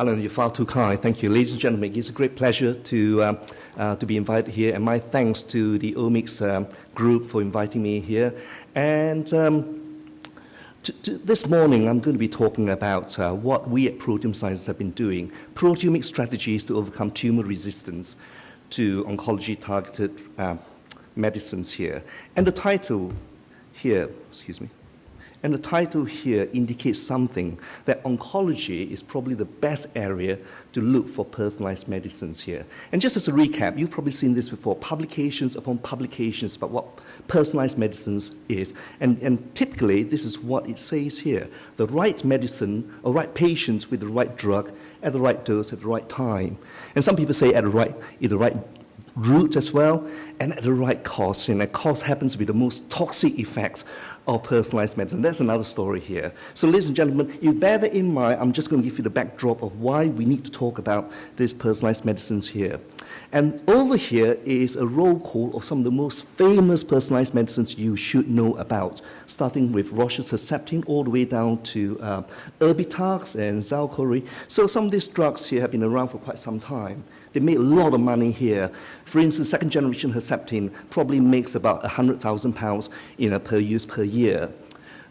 Alan, you're far too kind. Thank you. Ladies and gentlemen, it's a great pleasure to be invited here, and my thanks to the Omics group for inviting me here. And this morning, I'm going to be talking about what we at Proteome Sciences have been doing, proteomic strategies to overcome tumor resistance to oncology-targeted medicines here. And the title here, and the title here indicates something, that oncology is probably the best area to look for personalized medicines here. And just as a recap, you've probably seen this before, publications upon publications about what personalized medicines is. And typically, this is what it says here. The right medicine, or right patients with the right drug, at the right dose, at the right time. And some people say at the right route as well, and at the right cost. And that cost happens to be the most toxic effects of personalized medicine. That's another story here. So ladies and gentlemen, you bear that in mind. I'm just going to give you the backdrop of why we need to talk about these personalized medicines here. And over here is a roll call of some of the most famous personalized medicines you should know about, starting with Roche's Herceptin all the way down to Erbitux and Xalkori. So some of these drugs here have been around for quite some time. They made a lot of money here. For instance, second generation Herceptin probably makes about £100,000 per use per year.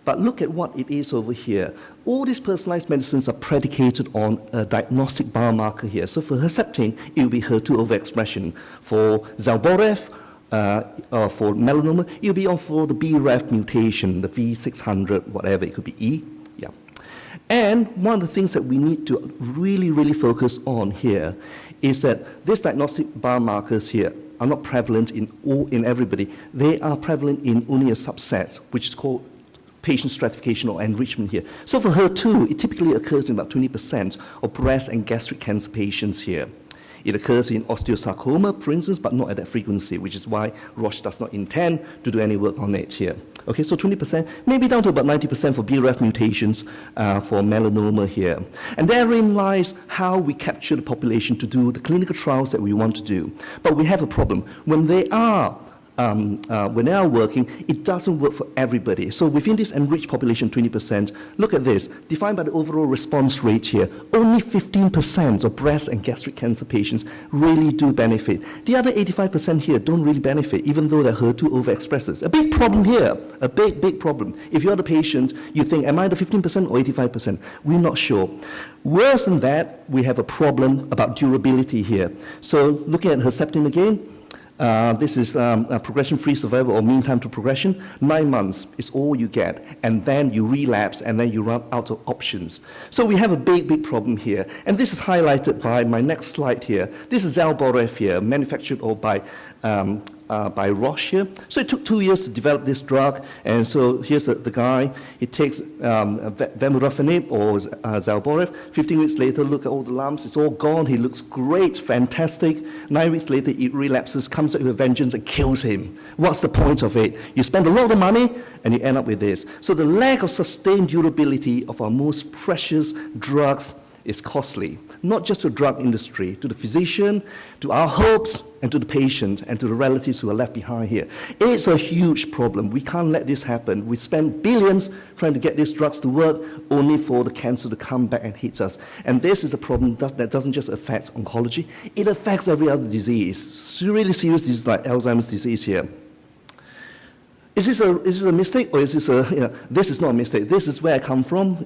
But look at what it is over here. All these personalized medicines are predicated on a diagnostic biomarker here. So for Herceptin, it will be HER2 overexpression. For Zalboref, for melanoma, it will be for the BRAF mutation, the V600, whatever, it could be E. Yeah. And one of the things that we need to really focus on here is that these diagnostic biomarkers here are not prevalent in everybody. They are prevalent in only a subset, which is called patient stratification or enrichment here. So for HER2, it typically occurs in about 20% of breast and gastric cancer patients here. It occurs in osteosarcoma, for instance, but not at that frequency, which is why Roche does not intend to do any work on it here. Okay, so 20%, maybe down to about 90% for BRAF mutations for melanoma here. And therein lies how we capture the population to do the clinical trials that we want to do. But we have a problem. When they are working, it doesn't work for everybody. So within this enriched population, 20%, look at this, defined by the overall response rate here, only 15% of breast and gastric cancer patients really do benefit. The other 85% here don't really benefit, even though they're HER2 overexpressors. A big problem here, a big problem. If you're the patient, you think, am I the 15% or 85%? We're not sure. Worse than that, we have a problem about durability here. So looking at Herceptin again, this is progression-free survival or mean time to progression. 9 months is all you get, and then you relapse, and then you run out of options. So we have a big problem here, and this is highlighted by my next slide here. This is Zalboref here, manufactured by Roche here. So it took 2 years to develop this drug, and so here's the guy. He takes vemurafenib or Zalboref. 15 weeks later, look at all the lumps. It's all gone. He looks great, fantastic. 9 weeks later, he relapses, comes out with a vengeance and kills him. What's the point of it? You spend a lot of money, and you end up with this. So the lack of sustained durability of our most precious drugs is costly, not just to the drug industry, to the physician, to our hopes, and to the patient, and to the relatives who are left behind here. It's a huge problem. We can't let this happen. We spend billions trying to get these drugs to work, only for the cancer to come back and hit us. And this is a problem that doesn't just affect oncology, it affects every other disease. It's really serious disease like Alzheimer's disease here. Is this a mistake, or is this this is not a mistake. This is where I come from,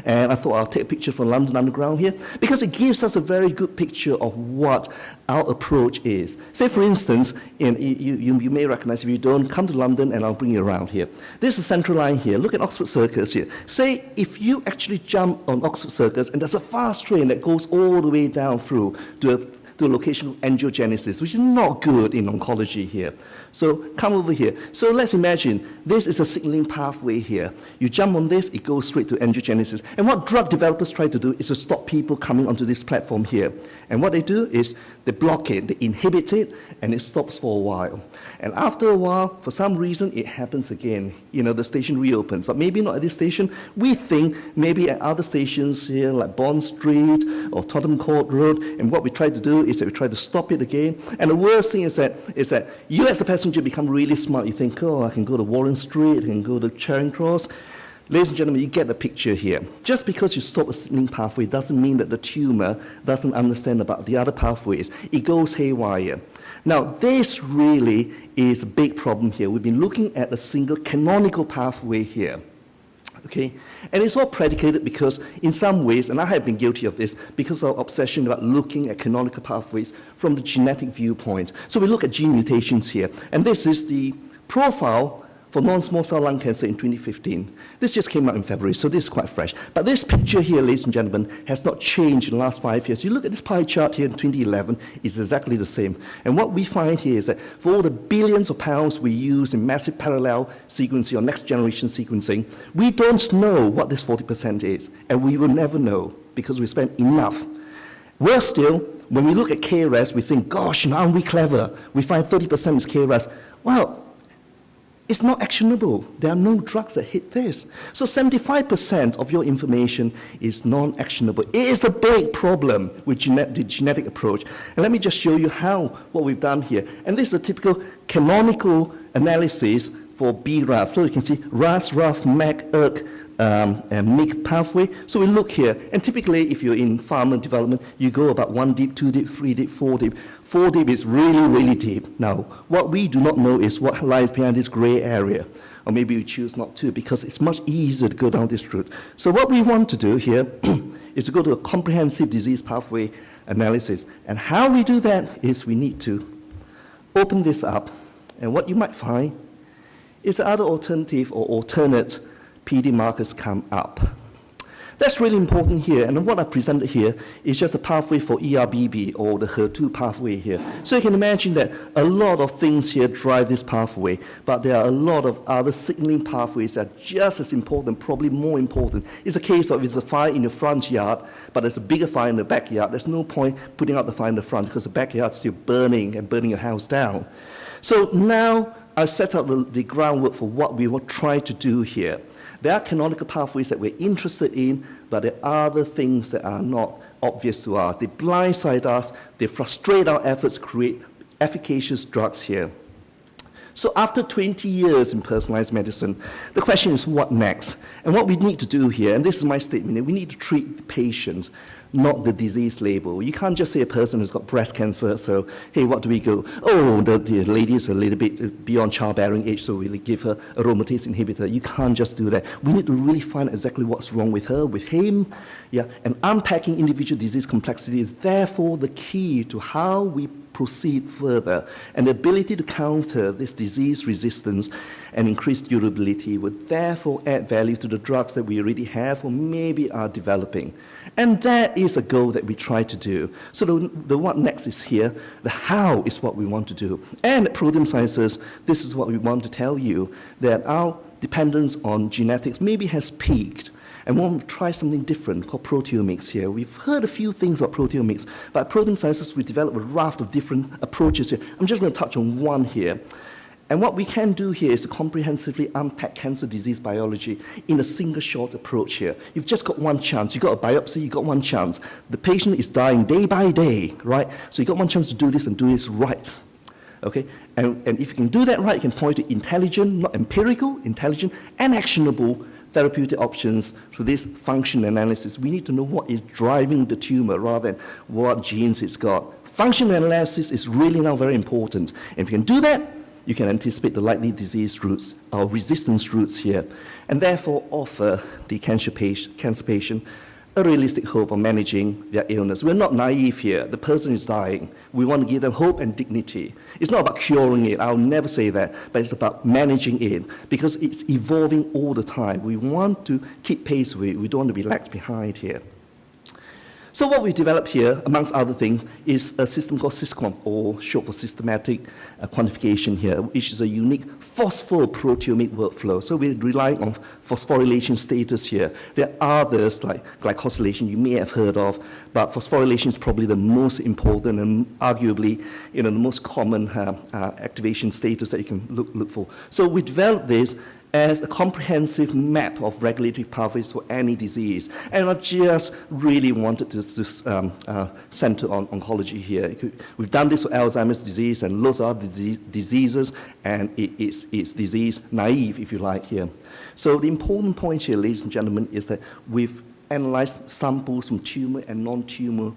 and I thought I'll take a picture from London Underground here, because it gives us a very good picture of what our approach is. Say, for instance, you may recognize, if you don't, come to London and I'll bring you around here. This is the central line here. Look at Oxford Circus here. Say, if you actually jump on Oxford Circus, and there's a fast train that goes all the way down through to a location of angiogenesis, which is not good in oncology here. So come over here. So let's imagine this is a signaling pathway here. You jump on this, it goes straight to angiogenesis. And what drug developers try to do is to stop people coming onto this platform here. And what they do is they block it, they inhibit it, and it stops for a while. And after a while, for some reason, it happens again. The station reopens, but maybe not at this station. We think maybe at other stations here, like Bond Street or Tottenham Court Road, and what we try to do is that we try to stop it again. And the worst thing is that you as a passenger become really smart. You think, oh, I can go to Warren Street, I can go to Charing Cross. Ladies and gentlemen, you get the picture here. Just because you stop a signaling pathway doesn't mean that the tumor doesn't understand about the other pathways. It goes haywire. Now, this really is a big problem here. We've been looking at a single canonical pathway here. Okay? And it's all predicated because, in some ways, and I have been guilty of this, because of obsession about looking at canonical pathways from the genetic viewpoint. So we look at gene mutations here, and this is the profile for non-small cell lung cancer in 2015. This just came out in February, so this is quite fresh. But this picture here, ladies and gentlemen, has not changed in the last 5 years. You look at this pie chart here in 2011, it's exactly the same. And what we find here is that for all the billions of pounds we use in massive parallel sequencing or next-generation sequencing, we don't know what this 40% is, and we will never know because we spent enough. Worse still, when we look at KRAS, we think, gosh, aren't we clever? We find 30% is KRAS. Well, it's not actionable. There are no drugs that hit this. So 75% of your information is non-actionable. It is a big problem with the genetic approach. And let me just show you what we've done here. And this is a typical canonical analysis for BRAF. So you can see RAS, RAF, MEK, ERK, and MYC pathway. So we look here, and typically if you're in pharma development, you go about 1 deep, 2 deep, 3 deep, 4 deep. 4 deep is really, really deep. Now, what we do not know is what lies behind this gray area. Or maybe we choose not to, because it's much easier to go down this route. So what we want to do here is to go to a comprehensive disease pathway analysis. And how we do that is we need to open this up, and what you might find is other alternative or alternate PD markers come up. That's really important here, and what I presented here is just a pathway for ERBB, or the HER2 pathway here. So you can imagine that a lot of things here drive this pathway, but there are a lot of other signaling pathways that are just as important, probably more important. It's a case of it's a fire in your front yard, but there's a bigger fire in the backyard. There's no point putting out the fire in the front because the backyard's still burning and burning your house down. So now I set out the groundwork for what we will try to do here. There are canonical pathways that we're interested in, but there are other things that are not obvious to us. They blindside us, they frustrate our efforts to create efficacious drugs here. So after 20 years in personalized medicine, the question is what next? And what we need to do here, and this is my statement, we need to treat the patient, not the disease label. You can't just say a person has got breast cancer, so, hey, what do we go? Oh, the lady is a little bit beyond childbearing age, so we'll give her a aromatase inhibitor. You can't just do that. We need to really find exactly what's wrong with her, with him, and unpacking individual disease complexity is therefore the key to how we proceed further. And the ability to counter this disease resistance and increase durability would therefore add value to the drugs that we already have or maybe are developing. And that is a goal that we try to do. So the what next is here, the how is what we want to do. And at Proteome Sciences, this is what we want to tell you, that our dependence on genetics maybe has peaked. And we want to try something different called proteomics here. We've heard a few things about proteomics, but at Proteome Sciences, we developed a raft of different approaches here. I'm just going to touch on one here. And what we can do here is to comprehensively unpack cancer disease biology in a single shot approach here. You've just got one chance. You've got a biopsy, you've got one chance. The patient is dying day by day, right? So you've got one chance to do this and do this right. Okay? And if you can do that right, you can point to intelligent, not empirical, intelligent, and actionable therapeutic options for this function analysis. We need to know what is driving the tumor rather than what genes it's got. Function analysis is really now very important. And if you can do that, you can anticipate the likely disease routes or resistance routes here, and therefore offer the cancer patient a realistic hope of managing their illness. We're not naive here. The person is dying. We want to give them hope and dignity. It's not about curing it. I'll never say that, but it's about managing it because it's evolving all the time. We want to keep pace with it. We don't want to be lagged behind here. So what we developed here, amongst other things, is a system called SysQuant, or short for systematic quantification here, which is a unique phosphoproteomic workflow. So we're relying on phosphorylation status here. There are others like glycosylation you may have heard of, but phosphorylation is probably the most important and arguably the most common activation status that you can look for. So we developed this, as a comprehensive map of regulatory pathways for any disease. And I just really wanted to center on oncology here. We've done this for Alzheimer's disease and lots of other diseases, and it's disease naive, if you like, here. So the important point here, ladies and gentlemen, is that we've analyzed samples from tumor and non-tumor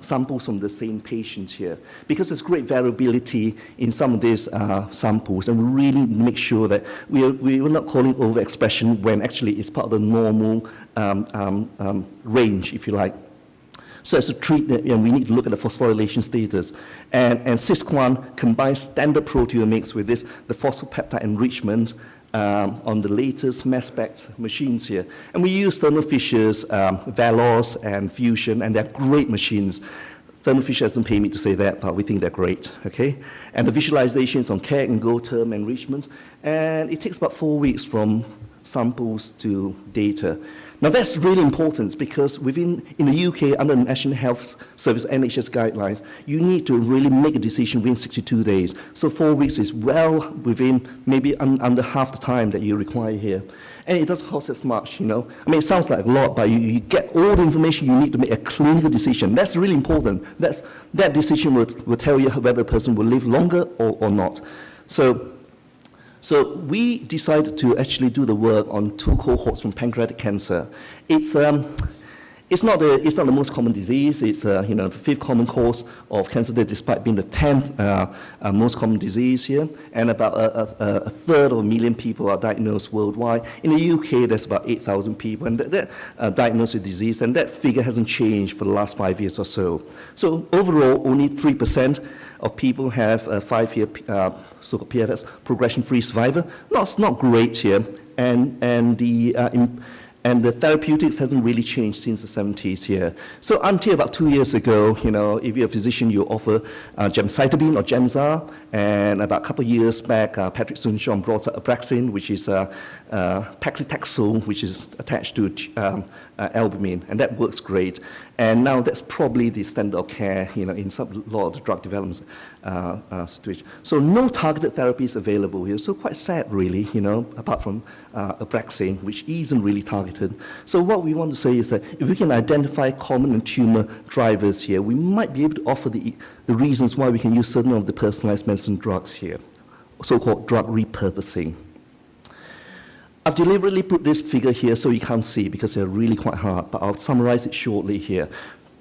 samples from the same patients here, because there's great variability in some of these samples, and we really make sure that we're not calling overexpression when actually it's part of the normal range, if you like. So as a treatment, we need to look at the phosphorylation status. And CISC1 combines standard proteomics with the phospholipid enrichment on the latest mass spec machines here. And we use Thermo Fisher's Velos and Fusion, and they're great machines. Thermo Fisher hasn't paid me to say that, but we think they're great, okay? And the visualizations on KEGG and Go term enrichment, and it takes about 4 weeks from samples to data. Now that's really important because in the UK, under the National Health Service NHS guidelines, you need to really make a decision within 62 days. So 4 weeks is well within maybe under half the time that you require here. And it doesn't cost as much, I mean, it sounds like a lot, but you get all the information you need to make a clinical decision. That's really important. That decision will tell you whether a person will live longer or not. So we decided to actually do the work on 2 cohorts from pancreatic cancer. It's not the most common disease. It's the 5th common cause of cancer, despite being the 10th most common disease here. And about a third of a million people are diagnosed worldwide. In the UK, there's about 8,000 people and that diagnosed with disease, and that figure hasn't changed for the last 5 years or so. So overall, only 3% of people have a 5-year so-called PFS, progression-free survival. No, it's not great here, and the therapeutics hasn't really changed since the 70s here. So until about 2 years ago, if you're a physician, you offer gemcitabine or Gemzar, and about a couple of years back, Patrick Soon-Shiong brought up Abraxane, which is paclitaxel, which is attached to albumin, and that works great. And now that's probably the standard of care, in a lot of the drug development situation. So no targeted therapies available here. So quite sad, really, apart from Abraxane, which isn't really targeted. So what we want to say is that if we can identify common and tumor drivers here, we might be able to offer the reasons why we can use certain of the personalized medicine drugs here, so-called drug repurposing. I've deliberately put this figure here so you can't see because they're really quite hard, but I'll summarize it shortly here.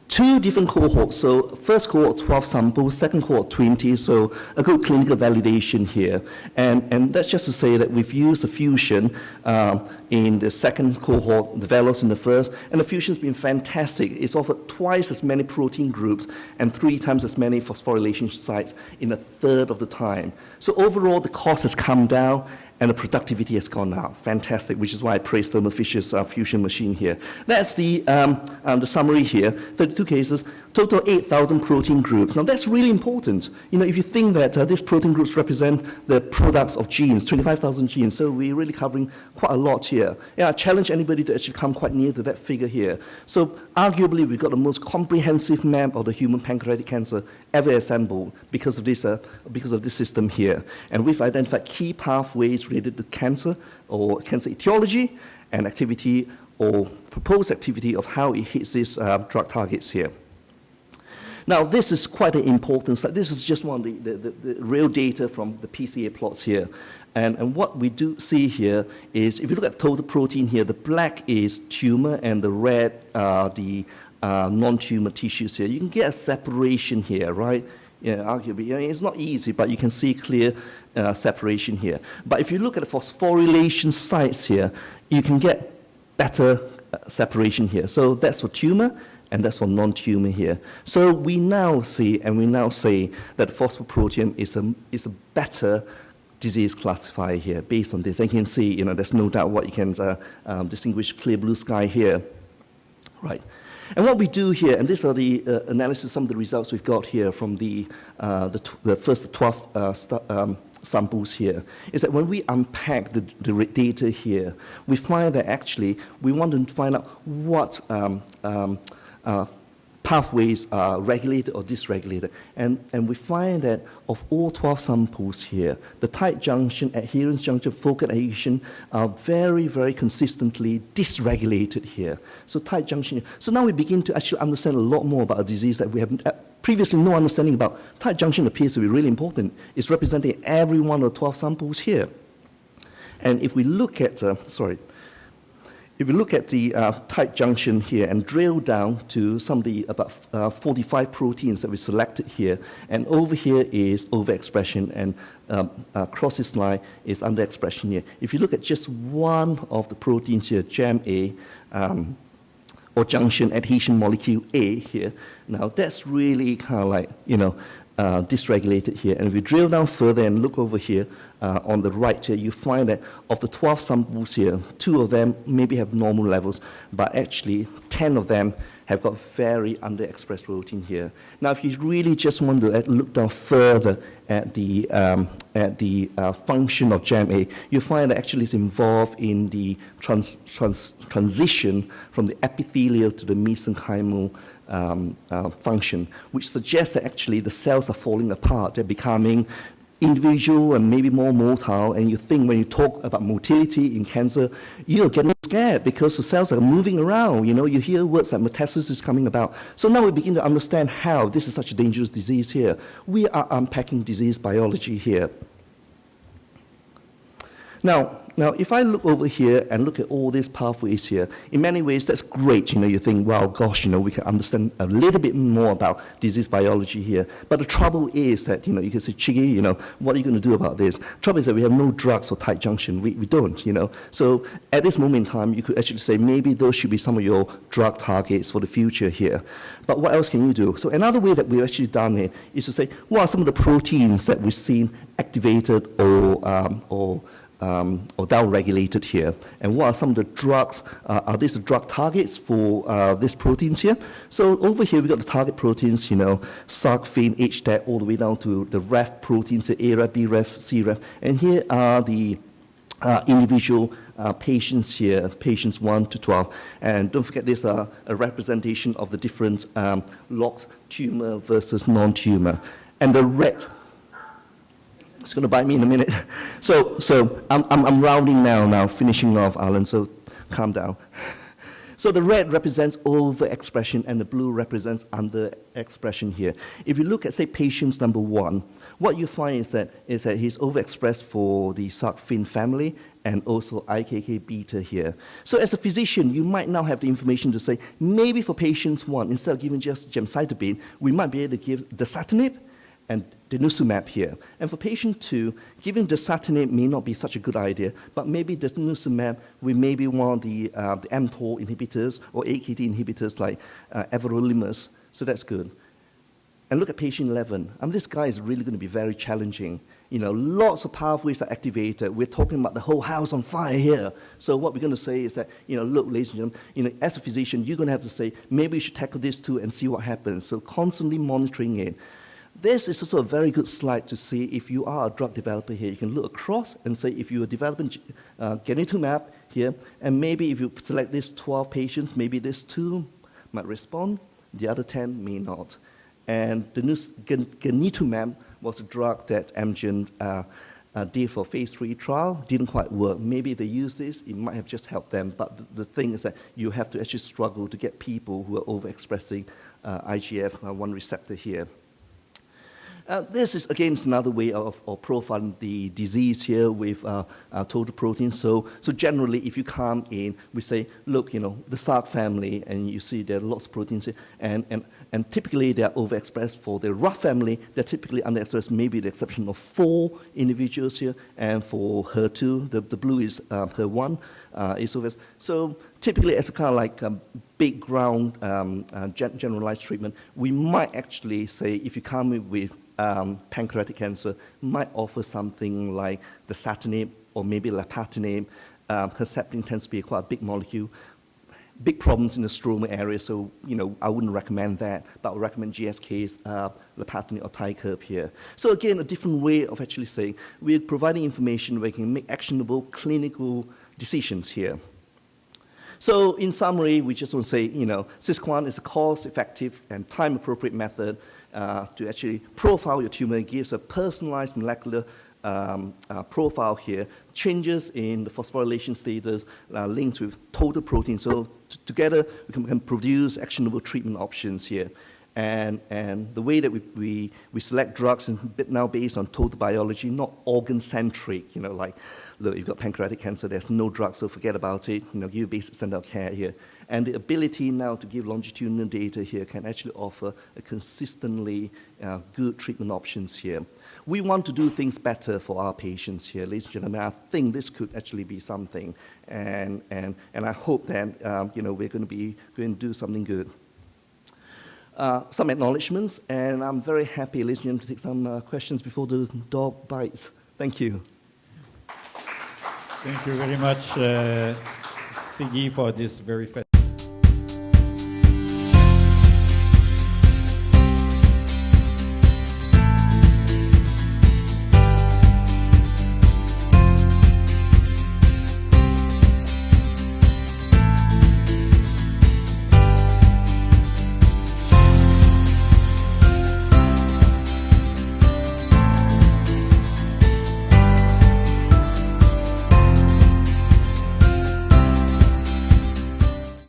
2 different cohorts. So first cohort, 12 samples, second cohort, 20, so a good clinical validation here. And that's just to say that we've used the fusion in the second cohort, the Velos in the first, and the fusion's been fantastic. It's offered twice as many protein groups and 3 times as many phosphorylation sites in a third of the time. So overall, the cost has come down, and the productivity has gone up. Fantastic, which is why I praise Thermo Fisher's fusion machine here. That's the summary here. 32 cases, total 8,000 protein groups. Now that's really important. If you think that these protein groups represent the products of genes, 25,000 genes, so we're really covering quite a lot here. I challenge anybody to actually come quite near to that figure here. So arguably, we've got the most comprehensive map of the human pancreatic cancer ever assembled because of this system here. And we've identified key pathways related to cancer or cancer etiology and activity or proposed activity of how it hits these drug targets here. Now, this is quite an important slide. This is just one of the real data from the PCA plots here. And what we do see here is, if you look at total protein here, the black is tumor and the red are the non-tumor tissues here. You can get a separation here, right? Arguably, it's not easy, but you can see clear separation here. But if you look at the phosphorylation sites here, you can get better separation here. So that's for tumor, and that's for non-tumor here. So we now see, and we now say that phosphoprotein is a better disease classifier here based on this. And you can see, there's no doubt what you can distinguish clear blue sky here, right? And what we do here, and these are the analysis, some of the results we've got here from the first 12 samples here, is that when we unpack the data here, we find that actually we want to find out what pathways are regulated or dysregulated. And we find that of all 12 samples here, the tight junction, adherence junction, focal adhesion are very, very consistently dysregulated here. So tight junction. So now we begin to actually understand a lot more about a disease that we have previously no understanding about. Tight junction appears to be really important. It's representing every one of 12 samples here. And if we look at, if we look at the tight junction here and drill down to some of the about 45 proteins that we selected here, and over here is overexpression, and across this line is underexpression here. If you look at just one of the proteins here, JAM-A, or junction adhesion molecule A here, now that's really kind of like, dysregulated here. And if we drill down further and look over here on the right here, you find that of the 12 samples here, 2 of them maybe have normal levels, but actually 10 of them have got very underexpressed protein here. Now, if you really just want to look down further at the function of JAM-A, you find that actually it's involved in the transition from the epithelial to the mesenchymal function, which suggests that actually the cells are falling apart. They're becoming individual and maybe more motile, and you think when you talk about motility in cancer, you're getting scared because the cells are moving around. You hear words like metastasis is coming about. So now we begin to understand how this is such a dangerous disease here. We are unpacking disease biology here. Now, if I look over here and look at all these pathways here, in many ways, that's great. You think, wow, gosh, we can understand a little bit more about disease biology here. But the trouble is that, you can say, Chee, what are you going to do about this? The trouble is that we have no drugs for tight junction. We don't, So at this moment in time, you could actually say maybe those should be some of your drug targets for the future here. But what else can you do? So another way that we've actually done here is to say, what are some of the proteins that we've seen activated or down-regulated here, and what are some of the drugs? Are these the drug targets for these proteins here? So over here we got the target proteins, SARC-FIN, HDAC, all the way down to the REF proteins, the AREF, BREF, CREF, and here are the individual patients here, patients 1 to 12, and don't forget there's a representation of the different locked tumor versus non-tumor, and the red. It's going to bite me in a minute. So I'm rounding now, finishing off, Alan, so calm down. So the red represents overexpression and the blue represents underexpression here. If you look at, say, patient number 1, what you find is that he's overexpressed for the SARC-FIN family and also IKK beta here. So as a physician, you might now have the information to say, maybe for patient 1, instead of giving just gemcitabine, we might be able to give dasatinib and denosumab here. And for patient 2, giving dasatinib may not be such a good idea, but maybe denosumab, we maybe want the mTOR inhibitors or AKT inhibitors like everolimus, so that's good. And look at patient 11. This guy is really going to be very challenging. Lots of pathways are activated. We're talking about the whole house on fire here. So what we're going to say is that, look, ladies and gentlemen, as a physician, you're going to have to say, maybe you should tackle this too and see what happens. So constantly monitoring it. This is also a very good slide to see if you are a drug developer here. You can look across and say if you are developing Genetumab here, and maybe if you select these 12 patients, maybe these 2 might respond, the other 10 may not. And the Genetumab was a drug that Amgen did for phase 3 trial, didn't quite work. Maybe if they use this, it might have just helped them, but the thing is that you have to actually struggle to get people who are overexpressing IGF-1 receptor here. This is, again, another way of profiling the disease here with total protein. So generally, if you come in, we say, look, the SARC family, and you see there are lots of proteins here, and typically they are overexpressed. For the RUF family, they're typically underexpressed, maybe the exception of 4 individuals here, and for HER2, the blue is HER1 is overexpressed. So typically, as a kind of like big ground generalized treatment, we might actually say, if you come in with pancreatic cancer, might offer something like dasatinib or maybe lapatinib. Herceptin tends to be quite a big molecule. Big problems in the stroma area, so I wouldn't recommend that, but I would recommend GSK's lapatinib or Tykerb here. So again, a different way of actually saying we're providing information where we can make actionable clinical decisions here. So in summary, we just want to say, CISC1 is a cost-effective and time-appropriate method to actually profile your tumor. It gives a personalized molecular profile here, changes in the phosphorylation status linked with total protein. So together, we can produce actionable treatment options here. And the way that we select drugs is now based on total biology, not organ-centric, like, look, you've got pancreatic cancer, there's no drug, so forget about it, give basic standard of care here. And the ability now to give longitudinal data here can actually offer a consistently good treatment options here. We want to do things better for our patients here, ladies and gentlemen. I think this could actually be something, and I hope that we're going to do something good. Some acknowledgements, and I'm very happy, ladies and gentlemen, to take some questions before the dog bites. Thank you. Thank you very much, Siggy, for this very